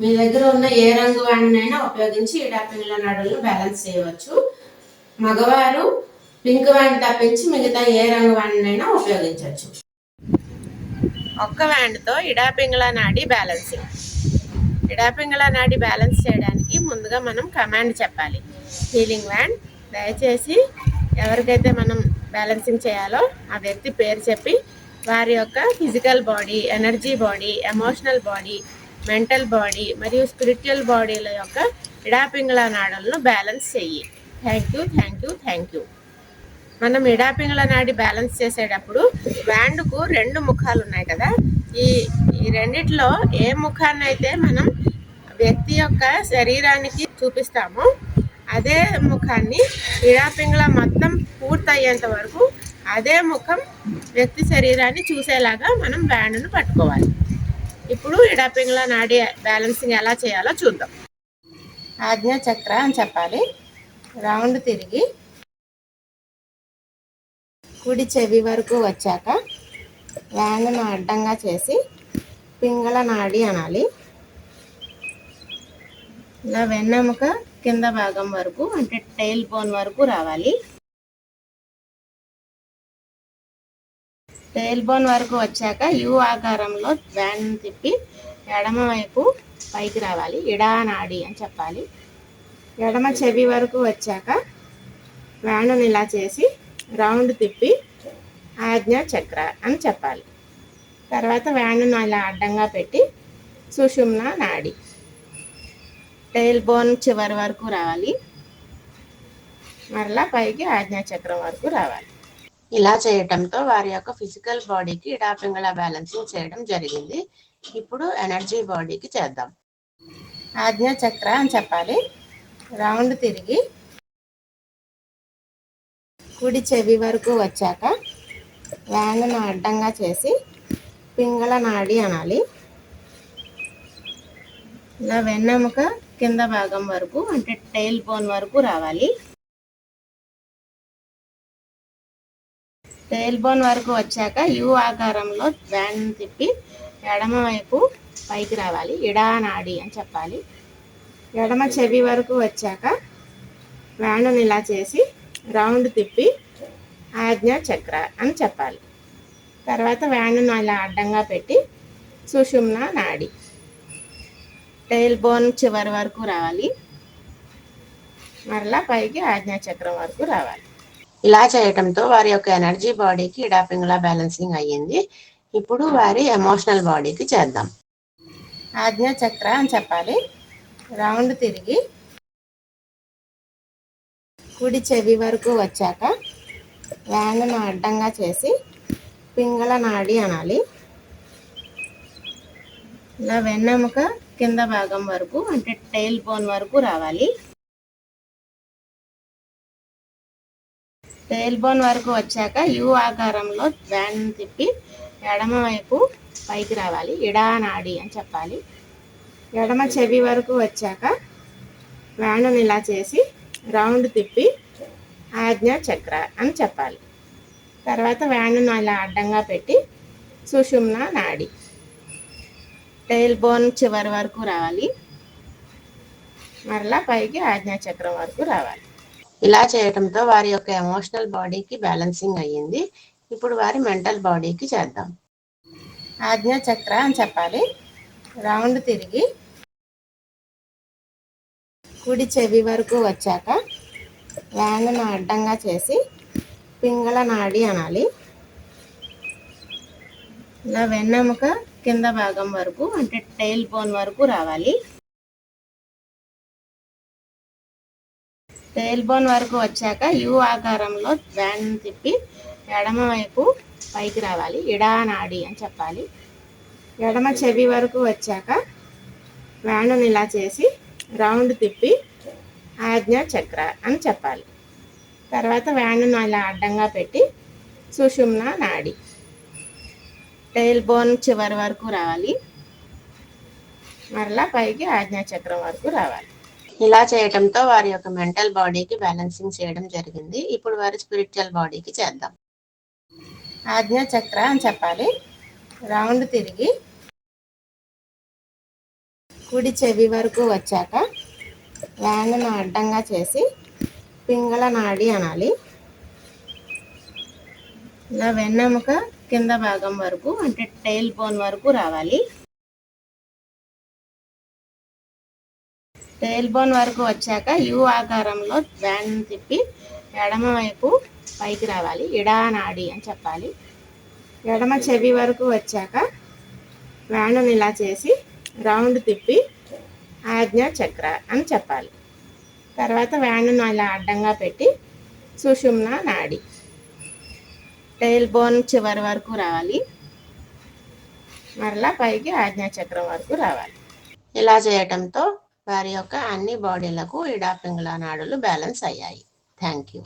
మీ దగ్గర ఉన్న ఏ రంగు వాడినైనా ఉపయోగించి ఇడాపింగ్ల నాడులను బ్యాలెన్స్ చేయవచ్చు. మగవారు పింక్ వ్యాండ్ తప్పించి మిగతా ఏ రంగు వాడినైనా ఉపయోగించవచ్చు. ఒక్క వ్యాండ్తో ఇడాపింగ్ల నాడి బ్యాలెన్సింగ్. ఇడాపింగ్ల నాడి బ్యాలెన్స్ చేయడానికి ముందుగా మనం కమాండ్ చెప్పాలి. Healing wand. దయచేసి ఎవరికైతే మనం బ్యాలెన్సింగ్ చేయాలో ఆ వ్యక్తి పేరు చెప్పి వారి యొక్క physical body, energy body, emotional body, mental body మరియు స్పిరిచువల్ బాడీల యొక్క ఇడాపింగ్ల నాడులను బ్యాలెన్స్ చెయ్యి. Thank you. మనం ఇడాపింగ్ల నాడి బ్యాలెన్స్ చేసేటప్పుడు వ్యాండ్కు 2 ముఖాలు ఉన్నాయి కదా. ఈ రెండిట్లో ఏ ముఖాన్ని అయితే మనం వ్యక్తి యొక్క శరీరానికి చూపిస్తామో అదే ముఖాన్ని ఇడాపింగ్ల మొత్తం పూర్తయ్యేంత వరకు అదే ముఖం వ్యక్తి శరీరాన్ని చూసేలాగా మనం వ్యాండ్ను పట్టుకోవాలి. ఇప్పుడు ఇడాపింగ్ల నాడి బ్యాలెన్సింగ్ ఎలా చేయాలో చూద్దాం. ఆజ్ఞా చక్ర అని చెప్పాలి. రౌండ్ తిరిగి కుడి చెవి వరకు వచ్చాక వ్యాండ్ను అడ్డంగా చేసి పింగళ నాడి అనాలి. ఇలా వెన్నెముక కింద భాగం వరకు అంటే టైల్ బోన్ వరకు రావాలి. టైల్ బోన్ వరకు వచ్చాక యు ఆకారంలో వ్యాండ్ను తిప్పి ఎడమ వైపు పైకి రావాలి. ఇడా నాడి అని చెప్పాలి. ఎడమ చెవి వరకు వచ్చాక వ్యాండ్ను ఇలా చేసి రౌండ్ తిప్పి ఆజ్ఞా చక్ర అని చెప్పాలి. తర్వాత వ్యాండ్ను ఇలా అడ్డంగా పెట్టి సుషుమ్న నాడి టైల్ బోన్ చివరి వరకు రావాలి. మరలా పైకి ఆజ్ఞా చక్రం వరకు రావాలి. ఇలా చేయటంతో వారి యొక్క ఫిజికల్ బాడీకి ఇడాపింగ్ల బ్యాలెన్సింగ్ చేయడం జరిగింది. ఇప్పుడు ఎనర్జీ బాడీకి చేద్దాం. ఆజ్ఞా చక్ర అని చెప్పాలి. రౌండ్ తిరిగి కుడి చెవి వరకు వచ్చాక వ్యాండ్ను అడ్డంగా చేసి పింగళ నాడి అనాలి. ఇలా వెన్నెముక కింద భాగం వరకు అంటే టైల్ బోన్ వరకు రావాలి. టైల్ బోన్ వరకు వచ్చాక యు ఆకారంలో వ్యాండ్ను తిప్పి ఎడమ వైపు పైకి రావాలి. ఇడా నాడి అని చెప్పాలి. ఎడమ చెవి వరకు వచ్చాక వ్యాండ్ను ఇలా చేసి రౌండ్ తిప్పి ఆజ్ఞా చక్ర అని చెప్పాలి. తర్వాత వ్యాండ్ను ఇలా అడ్డంగా పెట్టి సుషుమ్న నాడి టైల్ బోన్ చివరి వరకు రావాలి. మరలా పైకి ఆజ్ఞా చక్రం వరకు రావాలి. ఇలా చేయటంతో వారి యొక్క ఎనర్జీ బాడీకి ఇడాపింగ్ల బ్యాలెన్సింగ్ అయ్యింది. ఇప్పుడు వారి ఎమోషనల్ బాడీకి చేద్దాం. ఆజ్ఞా చక్ర అని చెప్పాలి. రౌండ్ తిరిగి కుడి చెవి వరకు వచ్చాక వ్యాండ్ను అడ్డంగా చేసి పింగళ నాడి అనాలి. ఇలా వెన్నెముక కింద భాగం వరకు అంటే టైల్ బోన్ వరకు రావాలి. టైల్ బోన్ వరకు వచ్చాక యు ఆకారంలో వ్యాండ్ను తిప్పి ఎడమ వైపు పైకి రావాలి. ఇడా నాడి అని చెప్పాలి. ఎడమ చెవి వరకు వచ్చాక వ్యాండ్ను ఇలా చేసి రౌండ్ తిప్పి ఆజ్ఞా చక్ర అని చెప్పాలి. తర్వాత వ్యాండ్ను ఇలా అడ్డంగా పెట్టి సుషుమ్న నాడి టైల్ బోన్ చివరి వరకు రావాలి. మరలా పైకి ఆజ్ఞా చక్రం వరకు రావాలి. ఇలా చేయటంతో వారి యొక్క ఎమోషనల్ బాడీకి బ్యాలెన్సింగ్ అయ్యింది. ఇప్పుడు వారి మెంటల్ బాడీకి చేద్దాం. ఆజ్ఞా చక్ర అని చెప్పాలి. రౌండ్ తిరిగి కుడి చెవి వరకు వచ్చాక వ్యాండ్ను అడ్డంగా చేసి పింగళ నాడి అనాలి. ఇలా వెన్నెముక కింద భాగం వరకు అంటే టైల్ బోన్ వరకు రావాలి. టైల్ బోన్ వరకు వచ్చాక యు ఆకారంలో వ్యాండ్ను తిప్పి ఎడమ వైపు పైకి రావాలి. ఇడా నాడి అని చెప్పాలి. ఎడమ చెవి వరకు వచ్చాక వ్యాండ్ను ఇలా చేసి రౌండ్ తిప్పి ఆజ్ఞా చక్ర అని చెప్పాలి. తర్వాత వ్యాండ్ను ఇలా అడ్డంగా పెట్టి సుషుమ్న నాడి టైల్ బోన్ చివరి వరకు రావాలి. మరలా పైకి ఆజ్ఞా చక్రం వరకు రావాలి. ఇలా చేయటంతో వారి యొక్క మెంటల్ బాడీకి బ్యాలెన్సింగ్ చేయడం జరిగింది. ఇప్పుడు వారి స్పిరిచువల్ బాడీకి చేద్దాం. ఆజ్ఞా చక్ర అని చెప్పాలి. రౌండ్ తిరిగి కుడి చెవి వరకు వచ్చాక వ్యాన్ను అడ్డంగా చేసి పింగళ నాడి అనాలి. ఇలా వెన్నెముక కింద భాగం వరకు అంటే టైల్ బోన్ వరకు రావాలి. టైల్ బోన్ వరకు వచ్చాక యు ఆకారంలో వ్యాన్ తిప్పి ఎడమ వైపు పైకి రావాలి. ఇడా నాడి అని చెప్పాలి. ఎడమ చెవి వరకు వచ్చాక వ్యాను ఇలా చేసి రౌండ్ తిప్పి ఆజ్ఞా చక్ర అని చెప్పాలి. తర్వాత వ్యాను ఇలా అడ్డంగా పెట్టి సుషుమ్న నాడి టైల్ బోన్ చివరి వరకు రావాలి. మరలా పైకి ఆజ్ఞా చక్రం వరకు రావాలి. ఇలా చేయటంతో వారి యొక్క అన్ని బాడీలకు ఇడా పింగళ నాడులు బ్యాలెన్స్ అయ్యాయి. Thank you.